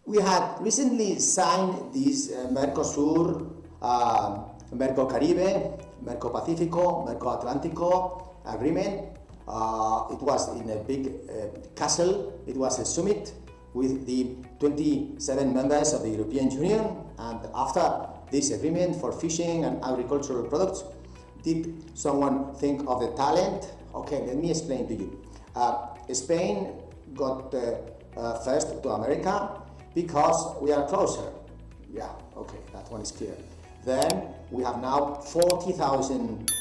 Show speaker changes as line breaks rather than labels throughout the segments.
We had recently signed this Mercosur, Mercocaribe, Mercopacifico, Mercoatlántico agreement. It was in a big castle. It was a summit with the 27 members of the European Union, and after this agreement for fishing and agricultural products, did someone think of the talent? Okay, let me explain to you. Spain got first to America because we are closer. Yeah, okay, that one is clear. Then we have now 40,000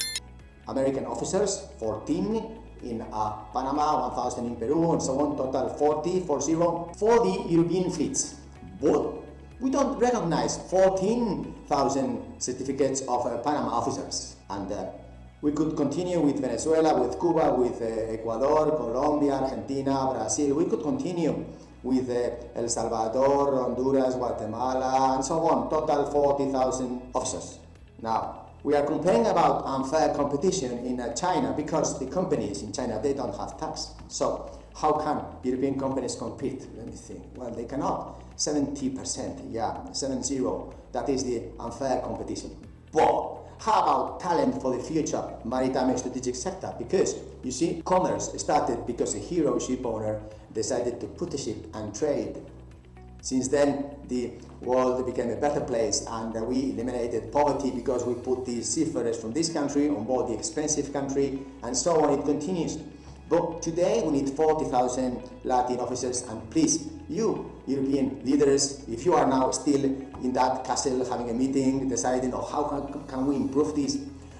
American officers, 14 in Panama, 1,000 in Peru, and so on, total 40 for the European fleets. But we don't recognize 14,000 certificates of Panama officers. And we could continue with Venezuela, with Cuba, with Ecuador, Colombia, Argentina, Brazil. We could continue with El Salvador, Honduras, Guatemala, and so on, total 40,000 officers. Now, we are complaining about unfair competition in China because the companies in China, they don't have tax. So how can European companies compete? Let me think. Well, they cannot. 70%, yeah, 70. That is the unfair competition. But how about talent for the future maritime and strategic sector? Because, you see, commerce started because a hero ship owner decided to put a ship and trade. Since then, the world became a better place, and we eliminated poverty because we put the seafarers from this country on board the expensive country, and so on. It continues. But today we need 40,000 Latin officers, and please, you European leaders, if you are now still in that castle having a meeting, deciding how can we improve these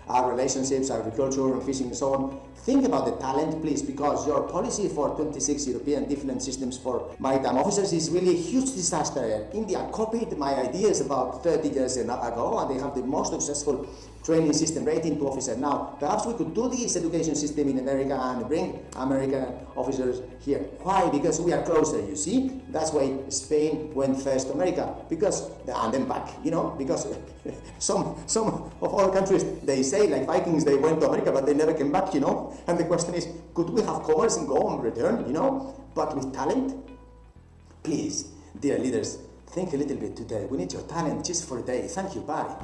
relationships, agriculture and fishing and so on, think about the talent, please, because your policy for 26 European different systems for maritime officers is really a huge disaster. India copied my ideas about 30 years ago, and they have the most successful training system rating to officer. Now, perhaps we could do this education system in America and bring American officers here. Why? Because we are closer, you see? That's why Spain went first to America, because, and then back, because some of other countries, they say, like Vikings, they went to America, but they never came back, And the question is, could we have commerce and go and return, But with talent? Please, dear leaders, think a little bit today. We need your talent just for a day. Thank you, bye.